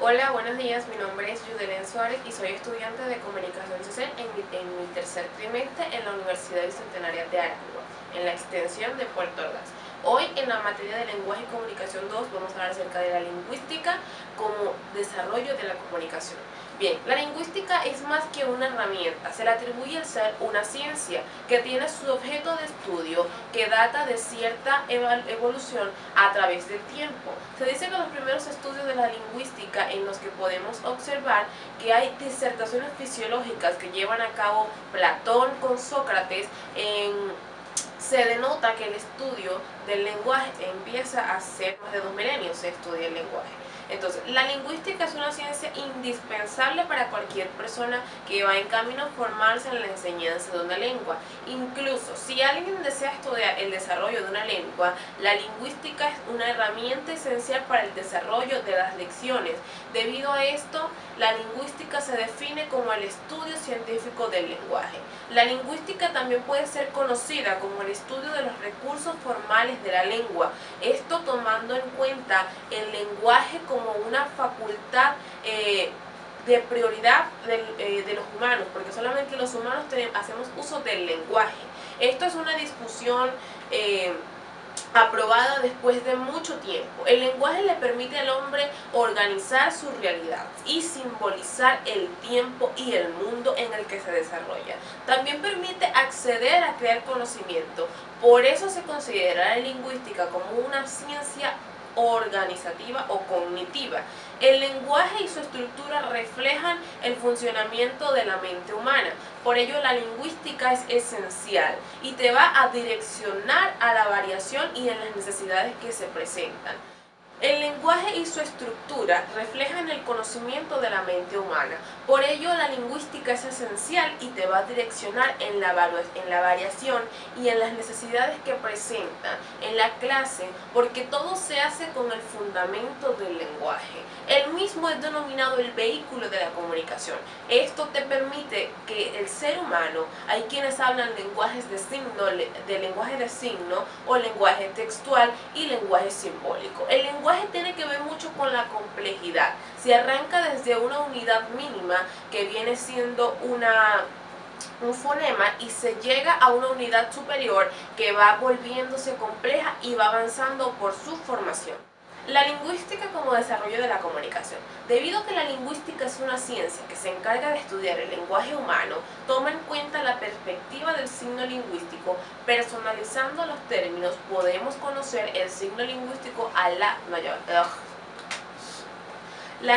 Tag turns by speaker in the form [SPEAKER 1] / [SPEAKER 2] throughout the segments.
[SPEAKER 1] Hola, buenos días. Mi nombre es Yudelen Suárez y soy estudiante de Comunicación Social en mi tercer trimestre en la Universidad Bicentenaria de Aragua, en la extensión de Puerto Ordaz. Hoy, en la materia de Lenguaje y Comunicación 2, vamos a hablar acerca de la lingüística como desarrollo de la comunicación. Bien, la lingüística es más que una herramienta, se le atribuye al ser una ciencia que tiene su objeto de estudio que data de cierta evolución a través del tiempo. Se dice que los primeros estudios de la lingüística en los que podemos observar que hay disertaciones fisiológicas que llevan a cabo Platón con Sócrates se denota que el estudio del lenguaje empieza a ser más de 2 milenios se estudia el lenguaje. Entonces, la lingüística es una ciencia indispensable para cualquier persona que va en camino a formarse en la enseñanza de una lengua. Incluso, si alguien desea estudiar el desarrollo de una lengua, la lingüística es una herramienta esencial para el desarrollo de las lecciones. Debido a esto, la lingüística se define como el estudio científico del lenguaje. La lingüística también puede ser conocida como el estudio de los recursos formales de la lengua, esto tomando en cuenta el lenguaje como una facultad de prioridad de los humanos, porque solamente los humanos hacemos uso del lenguaje. Esto es una discusión aprobada después de mucho tiempo. El lenguaje le permite al hombre organizar su realidad y simbolizar el tiempo y el mundo en el que se desarrolla. También permite acceder a crear conocimiento. Por eso se considera la lingüística como una ciencia organizativa o cognitiva. El lenguaje y su estructura reflejan el funcionamiento de la mente humana. Por ello, la lingüística es esencial y te va a direccionar a la variación y en las necesidades que se presentan. El lenguaje y su estructura reflejan el conocimiento de la mente humana. Por ello, la lingüística es esencial y te va a direccionar en la variación y en las necesidades que presenta en la clase, porque todo se hace con el fundamento del lenguaje. El mismo es denominado el vehículo de la comunicación. Esto te permite que el ser humano, hay quienes hablan lenguajes de lenguaje de signo o lenguaje textual y lenguaje simbólico. El lenguaje tiene que ver mucho con la complejidad. Se arranca desde una unidad mínima que viene siendo un fonema y se llega a una unidad superior que va volviéndose compleja y va avanzando por su formación. La lingüística como desarrollo de la comunicación. Debido a que la lingüística es una ciencia que se encarga de estudiar el lenguaje humano, toma en cuenta la perspectiva del signo lingüístico. Personalizando los términos, podemos conocer el signo lingüístico a la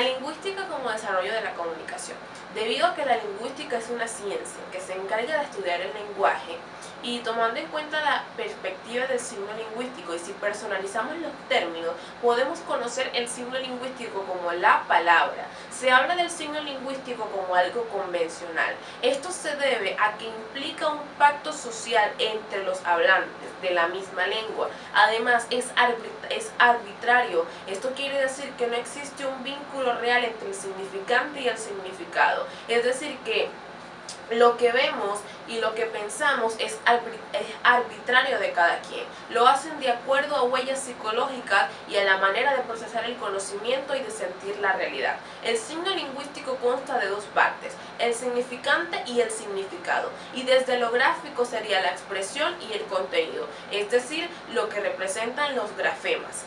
[SPEAKER 1] lingüística como desarrollo de la comunicación. Debido a que la lingüística es una ciencia que se encarga de estudiar el lenguaje y tomando en cuenta la perspectiva del signo lingüístico, y si personalizamos los términos, podemos conocer el signo lingüístico como la palabra. Se habla del signo lingüístico como algo convencional. Esto se debe a que implica un pacto social entre los hablantes de la misma lengua. Además, es arbitrario. Esto quiere decir que no existe un vínculo real entre el significante y el significado. Es decir, que lo que vemos y lo que pensamos es arbitrario de cada quien. Lo hacen de acuerdo a huellas psicológicas y a la manera de procesar el conocimiento y de sentir la realidad. El signo lingüístico consta de dos partes, el significante y el significado. Y desde lo gráfico sería la expresión y el contenido, es decir, lo que representan los grafemas.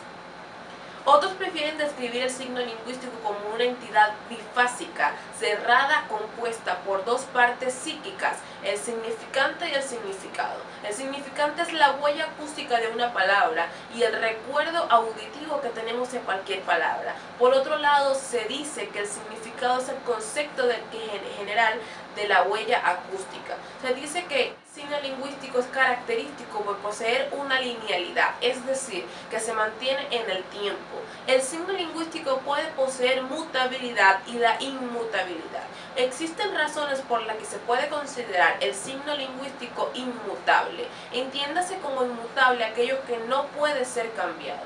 [SPEAKER 1] Otros prefieren describir el signo lingüístico como una entidad bifásica, cerrada, compuesta por dos partes psíquicas, el significante y el significado. El significante es la huella acústica de una palabra y el recuerdo auditivo que tenemos en cualquier palabra. Por otro lado, se dice que el significado es el concepto general de la huella acústica. Se dice que el signo lingüístico es característico por poseer una linealidad, es decir, que se mantiene en el tiempo. El signo lingüístico puede poseer mutabilidad y la inmutabilidad. Existen razones por las que se puede considerar el signo lingüístico inmutable. Entiéndase como inmutable aquello que no puede ser cambiado.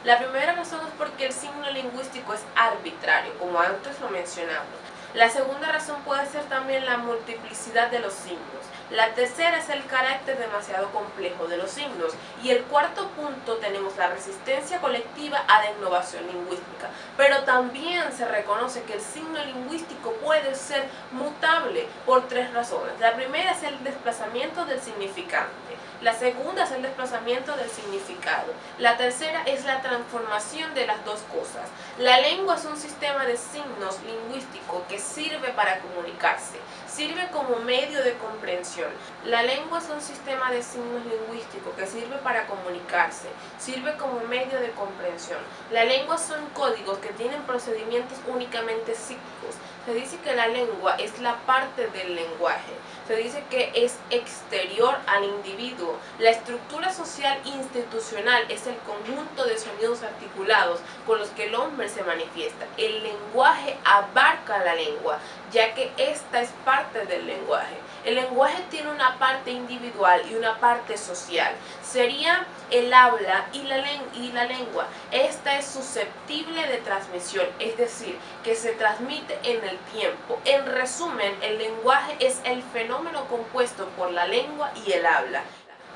[SPEAKER 1] La primera razón es porque el signo lingüístico es arbitrario, como antes lo mencionamos. La segunda razón puede ser también la multiplicidad de los signos. La tercera es el carácter demasiado complejo de los signos. Y el cuarto punto tenemos la resistencia colectiva a la innovación lingüística. Pero también se reconoce que el signo lingüístico puede ser mutable por tres razones. La primera es el desplazamiento del significante. La segunda es el desplazamiento del significado. La tercera es la transformación de las dos cosas. La lengua es un sistema de signos lingüístico que sirve para comunicarse, sirve como medio de comprensión. La lengua es un sistema de signos lingüístico que sirve para comunicarse, sirve como medio de comprensión. La lengua son códigos que tienen procedimientos únicamente psíquicos. Se dice que la lengua es la parte del lenguaje. Se dice que es exterior al individuo. La estructura social institucional es el conjunto de sonidos articulados con los que el hombre se manifiesta. El lenguaje abarca la lengua, ya que esta es parte del lenguaje. El lenguaje tiene una parte individual y una parte social. Sería el habla y la lengua. Esta es susceptible de transmisión, es decir, que se transmite en el tiempo. En resumen, el lenguaje es el fenómeno compuesto por la lengua y el habla.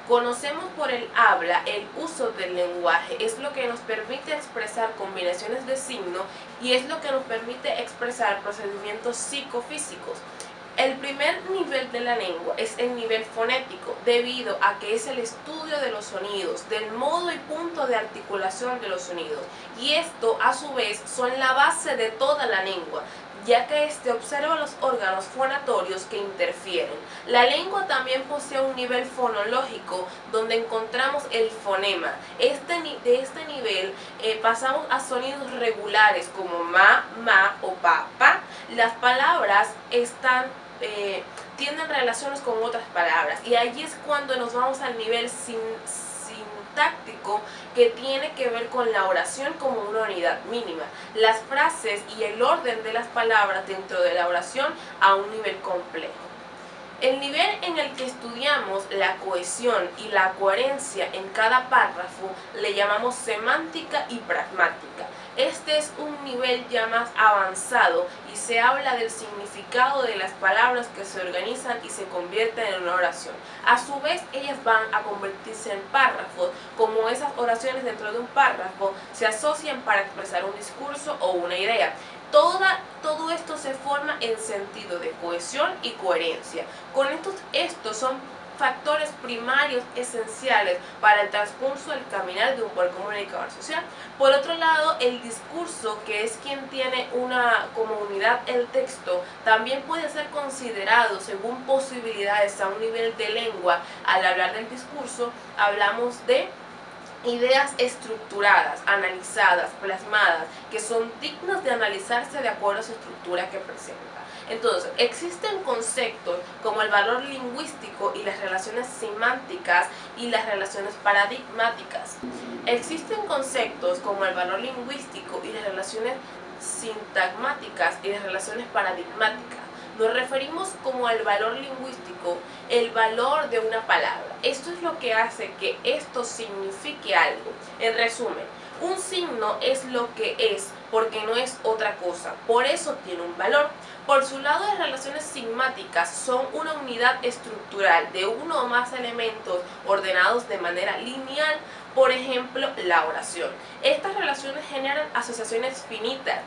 [SPEAKER 1] Conocemos por el habla el uso del lenguaje, es lo que nos permite expresar combinaciones de signos y es lo que nos permite expresar procedimientos psicofísicos. El primer nivel de la lengua es el nivel fonético, debido a que es el estudio de los sonidos, del modo y punto de articulación de los sonidos, y esto a su vez son la base de toda la lengua, ya que este observa los órganos fonatorios que interfieren. La lengua también posee un nivel fonológico donde encontramos el fonema. De este nivel pasamos a sonidos regulares como ma, o pa, pa. Las palabras tienen relaciones con otras palabras y allí es cuando nos vamos al nivel sintáctico, que tiene que ver con la oración como una unidad mínima, las frases y el orden de las palabras dentro de la oración a un nivel complejo. El nivel en el que estudiamos la cohesión y la coherencia en cada párrafo le llamamos semántica y pragmática. Este es un nivel ya más avanzado y se habla del significado de las palabras que se organizan y se convierten en una oración. A su vez, ellas van a convertirse en párrafos, como esas oraciones dentro de un párrafo se asocian para expresar un discurso o una idea. Todo esto se forma en sentido de cohesión y coherencia. Estos son factores primarios esenciales para el transcurso del caminar de un buen comunicador social. Por otro lado, el discurso, que es quien tiene como unidad el texto, también puede ser considerado según posibilidades a un nivel de lengua. Al hablar del discurso, hablamos de ideas estructuradas, analizadas, plasmadas, que son dignas de analizarse de acuerdo a su estructura que presenta. Entonces, existen conceptos como el valor lingüístico y las relaciones semánticas y las relaciones paradigmáticas. Existen conceptos como el valor lingüístico y las relaciones sintagmáticas y las relaciones paradigmáticas. Nos referimos como al valor lingüístico, el valor de una palabra. Esto es lo que hace que esto signifique algo. En resumen, un signo es lo que es, porque no es otra cosa. Por eso tiene un valor. Por su lado, las relaciones sigmáticas son una unidad estructural de uno o más elementos ordenados de manera lineal. Por ejemplo, la oración. Estas relaciones generan asociaciones finitas.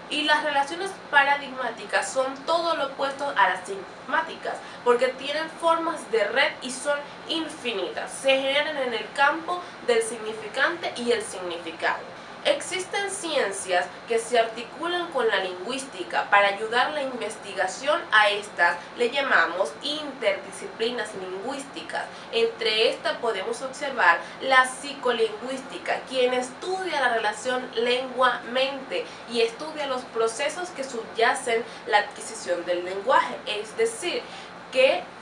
[SPEAKER 1] Y las relaciones paradigmáticas son todo lo opuesto a las sigmáticas, porque tienen formas de red y son infinitas. Se generan en el campo del significante y el significado. Existen ciencias que se articulan con la lingüística para ayudar la investigación a estas. Le llamamos interdisciplinas lingüísticas. Entre estas podemos observar la psicolingüística, quien estudia la relación lengua-mente y estudia los procesos que subyacen la adquisición del lenguaje, es decir,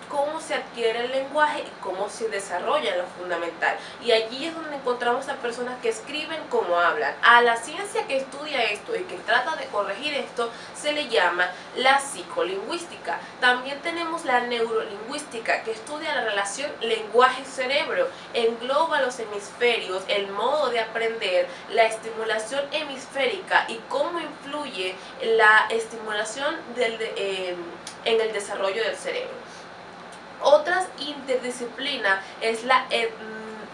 [SPEAKER 1] cómo se adquiere el lenguaje y cómo se desarrolla lo fundamental. Y allí es donde encontramos a personas que escriben como hablan. A la ciencia que estudia esto y que trata de corregir esto se le llama la psicolingüística. También tenemos la neurolingüística, que estudia la relación lenguaje-cerebro. Engloba los hemisferios, el modo de aprender, la estimulación hemisférica y cómo influye la estimulación en el desarrollo del cerebro. Otras interdisciplina es la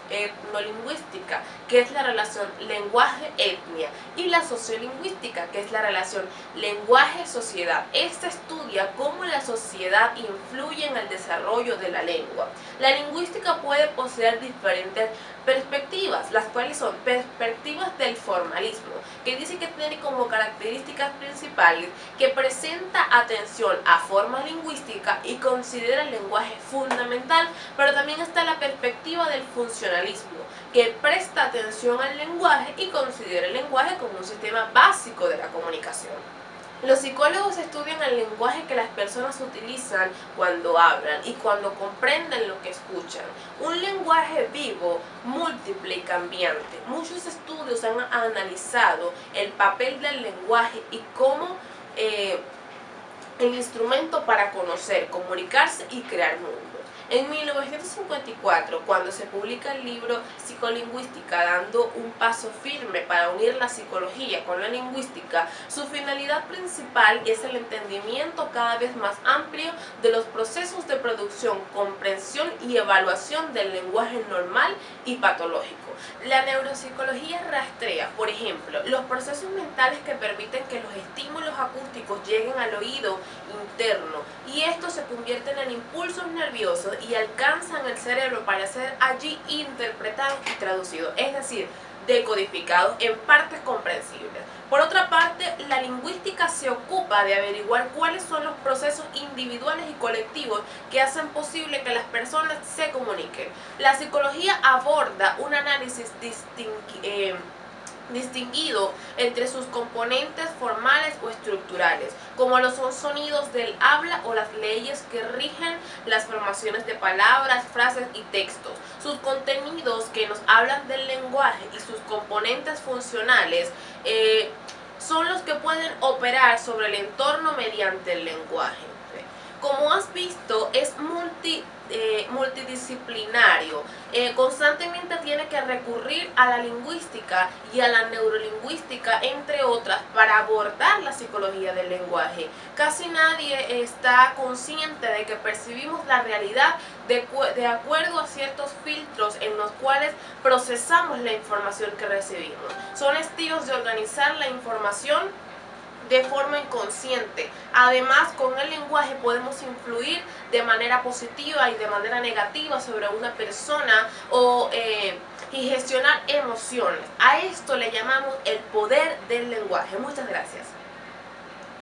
[SPEAKER 1] etnolingüística, que es la relación lenguaje-etnia, y la sociolingüística, que es la relación lenguaje-sociedad. Esta estudia cómo la sociedad influye en el desarrollo de la lengua. La lingüística puede poseer diferentes perspectivas, las cuales son perspectivas del formalismo, que dice que tiene como características principales que presenta atención a forma lingüística y considera el lenguaje fundamental, pero también está la perspectiva del funcionalismo, que presta atención al lenguaje y considera el lenguaje como un sistema básico de la comunicación. Los psicólogos estudian el lenguaje que las personas utilizan cuando hablan y cuando comprenden lo que escuchan. Un lenguaje vivo, múltiple y cambiante. Muchos estudios han analizado el papel del lenguaje y cómo el instrumento para conocer, comunicarse y crear mundos. En 1954, cuando se publica el libro Psicolingüística, dando un paso firme para unir la psicología con la lingüística, su finalidad principal es el entendimiento cada vez más amplio de los procesos de producción, comprensión y evaluación del lenguaje normal y patológico. La neuropsicología rastrea, por ejemplo, los procesos mentales que permiten que los estímulos acústicos lleguen al oído interno y estos se convierten en impulsos nerviosos y alcanzan el cerebro para ser allí interpretados y traducidos, es decir, decodificados en partes comprensibles. Por otra parte, la lingüística se ocupa de averiguar cuáles son los procesos individuales y colectivos que hacen posible que las personas se comuniquen. La psicología aborda un análisis distinguido entre sus componentes formales o estructurales, como lo son sonidos del habla o las leyes que rigen las formaciones de palabras, frases y textos, sus contenidos que nos hablan del lenguaje y sus componentes funcionales son los que pueden operar sobre el entorno mediante el lenguaje. Como has visto, es multidisciplinario. Constantemente tiene que recurrir a la lingüística y a la neurolingüística, entre otras, para abordar la psicología del lenguaje. Casi nadie está consciente de que percibimos la realidad de acuerdo a ciertos filtros en los cuales procesamos la información que recibimos. Son estilos de organizar la información de forma inconsciente. Además, con el lenguaje podemos influir de manera positiva y de manera negativa sobre una persona y gestionar emociones. A esto le llamamos el poder del lenguaje. Muchas gracias.